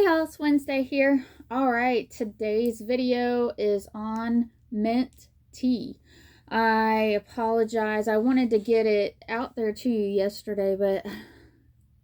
Hey y'all, it's Wednesday here. Alright, today's video is on mint tea. I apologize. I wanted to get it out there to you yesterday, but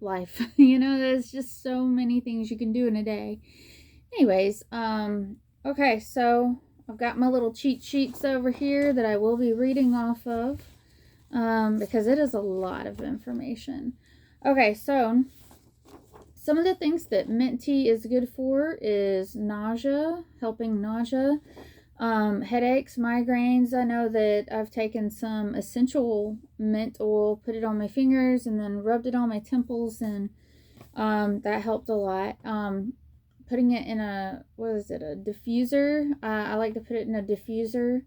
life. There's just so many things you can do in a day. Anyways, okay, so I've got my little cheat sheets over here that I will be reading off of, because it is a lot of information. Okay, so some of the things that mint tea is good for is nausea, helping nausea, headaches, migraines. I know that I've taken some essential mint oil, put it on my fingers, and then rubbed it on my temples, and that helped a lot. Putting it in a diffuser. I like to put it in a diffuser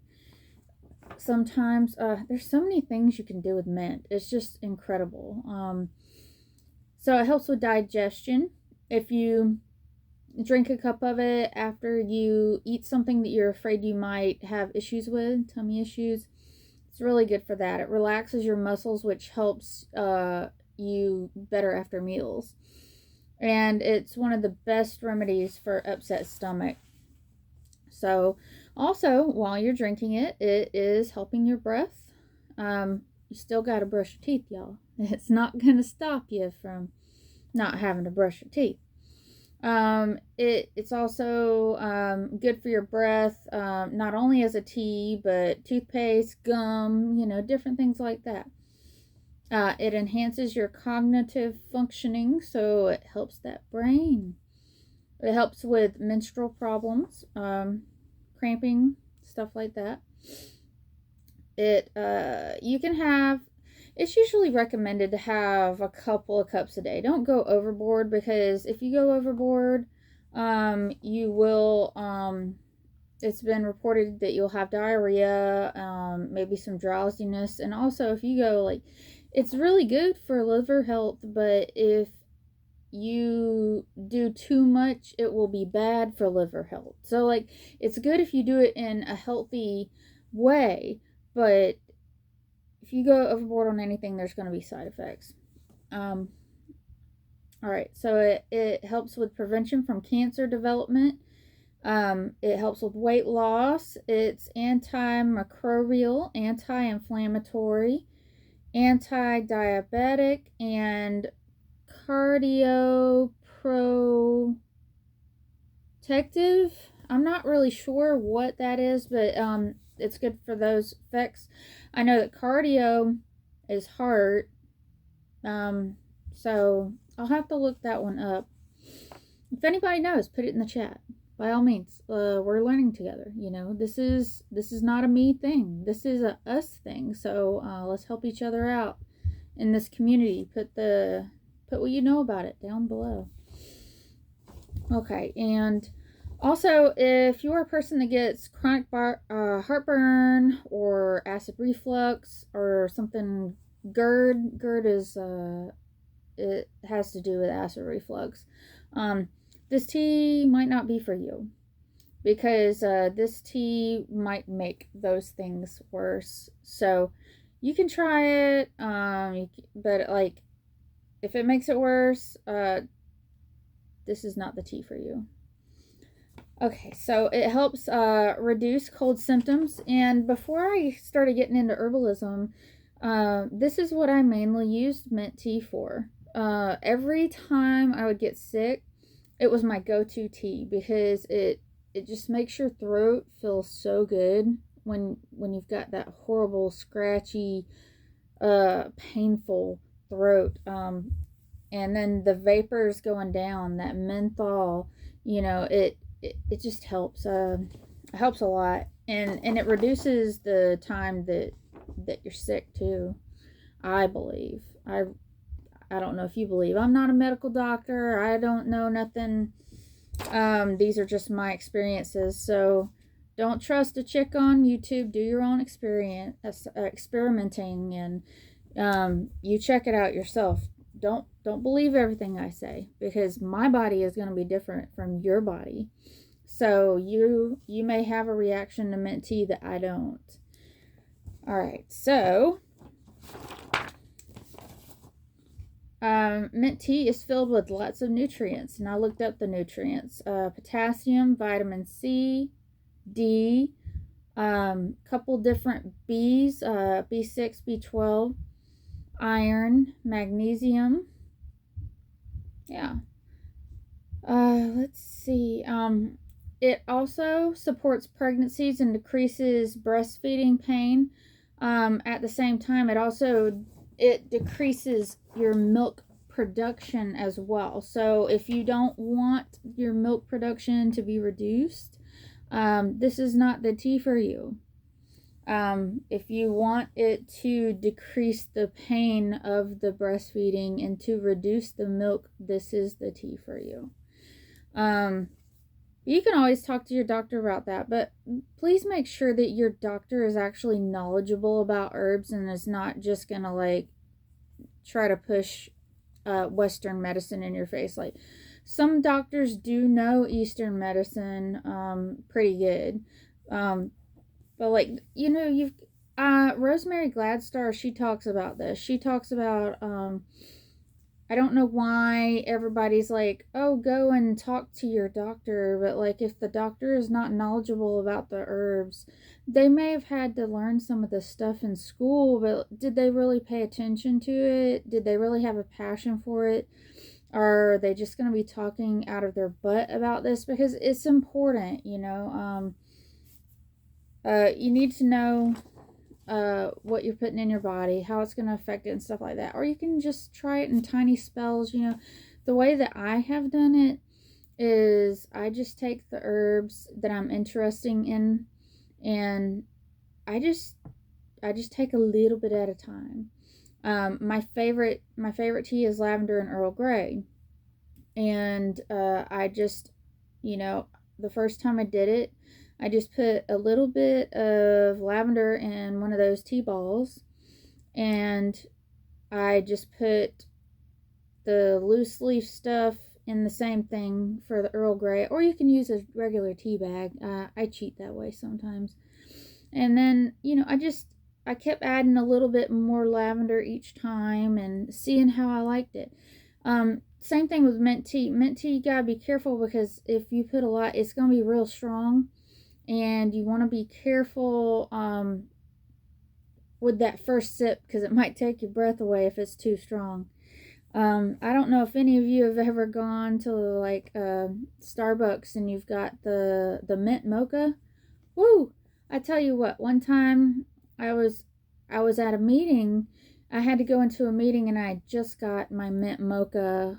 sometimes. There's so many things you can do with mint. It's just incredible. So it helps with digestion. If you drink a cup of it after you eat something that you're afraid you might have issues with, tummy issues, it's really good for that. It relaxes your muscles, which helps you better after meals. And it's one of the best remedies for upset stomach. So also, while you're drinking it, it is helping your breath. You still got to brush your teeth, y'all. It's not going to stop you from not having to brush your teeth. It's also good for your breath, not only as a tea, but toothpaste, gum, different things like that. It enhances your cognitive functioning, so it helps that brain. It helps with menstrual problems, cramping, stuff like that. It's usually recommended to have a couple of cups a day. Don't go overboard, because if you go overboard, you will, it's been reported that you'll have diarrhea, maybe some drowsiness. And also, if you go, it's really good for liver health, but if you do too much, it will be bad for liver health. So, it's good if you do it in a healthy way, but if you go overboard on anything, there's going to be side effects. All right, so it helps with prevention from cancer development. It helps with weight loss. It's antimicrobial, anti-inflammatory, anti-diabetic, and cardioprotective. I'm not really sure what that is, but it's good for those effects. I know that cardio is heart, so I'll have to look that one up. If anybody knows, put it in the chat. By all means, we're learning together. This is not a me thing. This is a us thing. So let's help each other out in this community. Put what you know about it down below. Okay, and also, if you're a person that gets chronic heartburn or acid reflux or something, GERD is, it has to do with acid reflux. This tea might not be for you, because this tea might make those things worse. So you can try it, but if it makes it worse, this is not the tea for you. Okay, so it helps reduce cold symptoms. And before I started getting into herbalism, this is what I mainly used mint tea for. Every time I would get sick, it was my go-to tea, because it just makes your throat feel so good when you've got that horrible, scratchy, painful throat. And then the vapors going down, that menthol, it just helps. It helps a lot, and it reduces the time that you're sick too. I believe. I don't know if you believe. I'm not a medical doctor. I don't know nothing. These are just my experiences. So don't trust a chick on YouTube. Do your own experimenting, and you check it out yourself. Don't believe everything I say, because my body is going to be different from your body. So you may have a reaction to mint tea that I don't. All right, so mint tea is filled with lots of nutrients, and I looked up the nutrients. Potassium, vitamin C, D, couple different B's, B6, B12, iron, magnesium. Yeah. Let's see. It also supports pregnancies and decreases breastfeeding pain. At the same time, it decreases your milk production as well. So if you don't want your milk production to be reduced, this is not the tea for you. If you want it to decrease the pain of the breastfeeding and to reduce the milk, this is the tea for you. You can always talk to your doctor about that, but please make sure that your doctor is actually knowledgeable about herbs and is not just gonna like try to push Western medicine in your face. Like, some doctors do know Eastern medicine pretty good, but like, you know, you've Rosemary Gladstar, she talks about this. She talks about I don't know why everybody's like, oh, go and talk to your doctor, but like, if the doctor is not knowledgeable about the herbs, they may have had to learn some of this stuff in school, but did they really pay attention to it? Did they really have a passion for it? Or are they just going to be talking out of their butt about this? Because it's important, you know. You need to know what you're putting in your body, how it's going to affect it and stuff like that. Or you can just try it in tiny spells. You know, the way that I have done it is I just take the herbs that I'm interested in, and I just take a little bit at a time. My favorite tea is lavender and Earl Grey, and I just, you know, the first time I did it, I just put a little bit of lavender in one of those tea balls, and I just put the loose leaf stuff in the same thing for the Earl Grey, or you can use a regular tea bag. I cheat that way sometimes. And then, you know, I kept adding a little bit more lavender each time and seeing how I liked it. Same thing with mint tea. Mint tea, you gotta be careful, because if you put a lot, it's gonna be real strong. And you want to be careful with that first sip, because it might take your breath away if it's too strong. I don't know if any of you have ever gone to like Starbucks and you've got the mint mocha. Woo! I tell you what, one time I was at a meeting. I had to go into a meeting, and I just got my mint mocha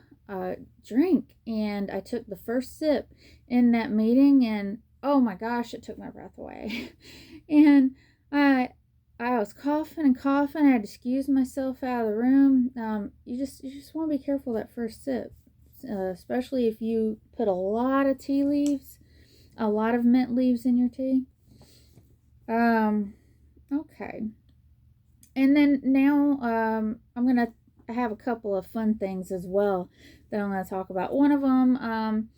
drink, and I took the first sip in that meeting, and oh my gosh, it took my breath away. And I was coughing and coughing. I had to excuse myself out of the room. You just want to be careful that first sip, especially if you put a lot of tea leaves, a lot of mint leaves in your tea. Okay. And then now I'm going to have a couple of fun things as well that I'm going to talk about. One of them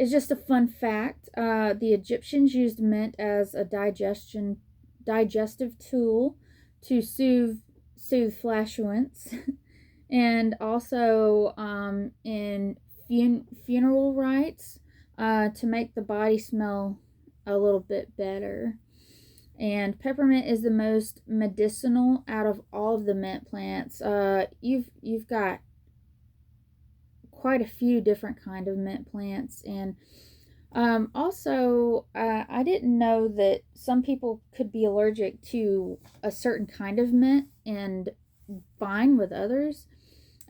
is just a fun fact. The Egyptians used mint as a digestive tool to soothe flatulence, and also in funeral rites to make the body smell a little bit better. And peppermint is the most medicinal out of all of the mint plants. You've got quite a few different kind of mint plants, and also I didn't know that some people could be allergic to a certain kind of mint and fine with others.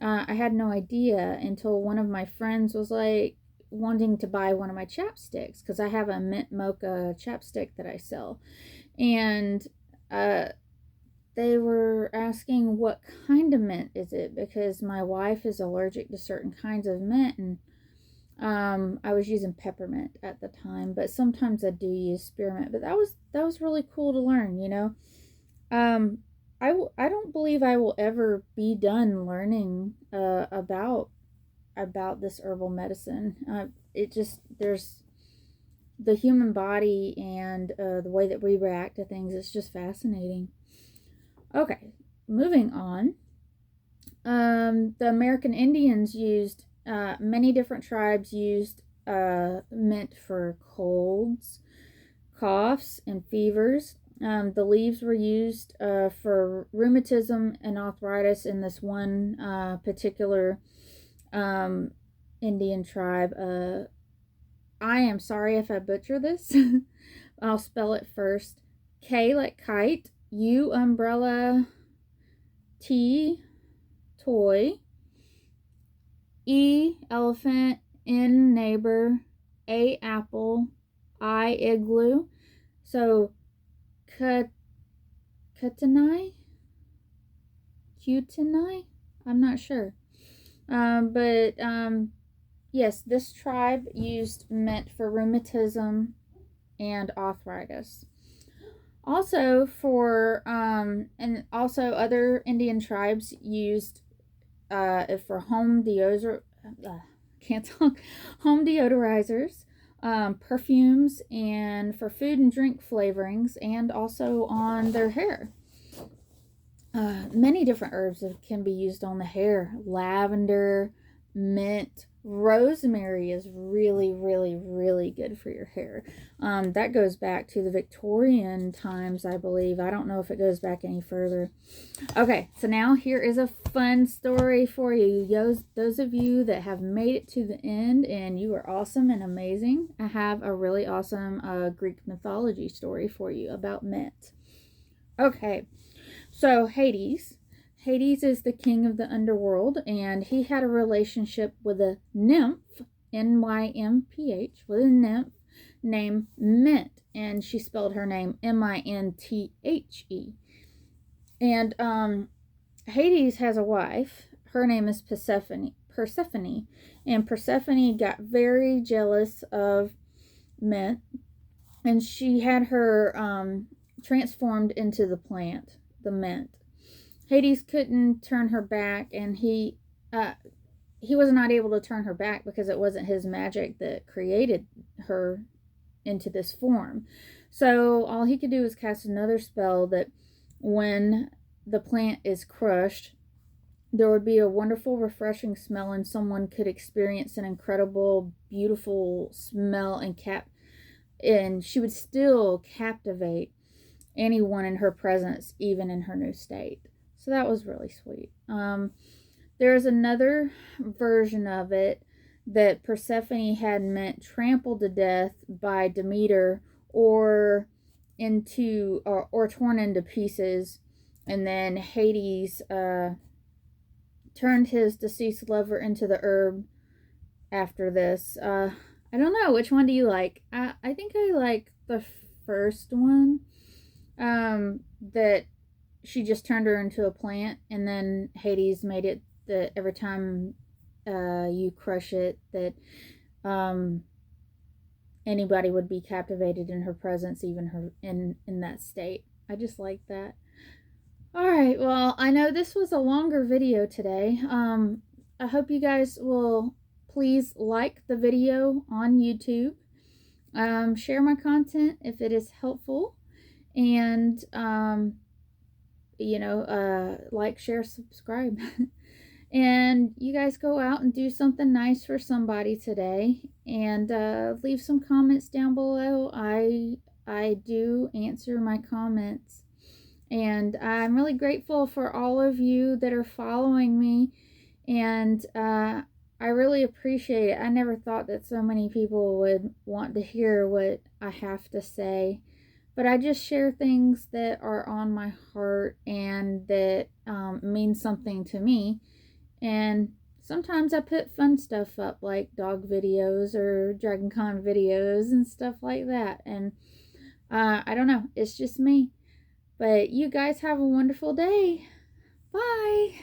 I had no idea until one of my friends was like wanting to buy one of my chapsticks, because I have a mint mocha chapstick that I sell, and they were asking what kind of mint is it, because my wife is allergic to certain kinds of mint, and I was using peppermint at the time, but sometimes I do use spearmint. But that was really cool to learn, you know. I don't believe I will ever be done learning about this herbal medicine. There's the human body and the way that we react to things. It's just fascinating. Okay, moving on. The American Indians used, many different tribes used mint for colds, coughs, and fevers. The leaves were used for rheumatism and arthritis in this one particular Indian tribe. I am sorry if I butcher this. I'll spell it first. K like kite, U umbrella, T toy, E elephant, N neighbor, A apple, I igloo. So Kutenai? I'm not sure. Yes, this tribe used mint for rheumatism and arthritis. Also and also other Indian tribes used for home deodorizers, perfumes, and for food and drink flavorings, and also on their hair. Many different herbs can be used on the hair. Lavender, mint, rosemary is really, really, really good for your hair. That goes back to the Victorian times, I believe. I don't know if it goes back any further. Okay, so now here is a fun story for you. Those of you that have made it to the end, and you are awesome and amazing, I have a really awesome Greek mythology story for you about mint. Okay, so Hades is the king of the underworld, and he had a relationship with a nymph, Nymph, with a nymph named Mint, and she spelled her name Minthe. And Hades has a wife. Her name is Persephone, and Persephone got very jealous of Mint, and she had her transformed into the plant, the mint. Hades couldn't turn her back, and he was not able to turn her back because it wasn't his magic that created her into this form. So all he could do was cast another spell that when the plant is crushed, there would be a wonderful, refreshing smell, and someone could experience an incredible, beautiful smell, and she would still captivate anyone in her presence, even in her new state. So that was really sweet. There's another version of it that Persephone had Mint trampled to death by Demeter or torn into pieces, and then Hades turned his deceased lover into the herb after this. I don't know, which one do you like? I think I like the first one, that she just turned her into a plant, and then Hades made it that every time you crush it, that anybody would be captivated in her presence, even her in that state. I just like that. Alright, well, I know this was a longer video today. I hope you guys will please like the video on YouTube. Share my content if it is helpful. And, like, share, subscribe. And you guys go out and do something nice for somebody today. And leave some comments down below. I do answer my comments. And I'm really grateful for all of you that are following me. And I really appreciate it. I never thought that so many people would want to hear what I have to say. But I just share things that are on my heart and that mean something to me. And sometimes I put fun stuff up, like dog videos or Dragon Con videos and stuff like that. And I don't know, it's just me. But you guys have a wonderful day. Bye.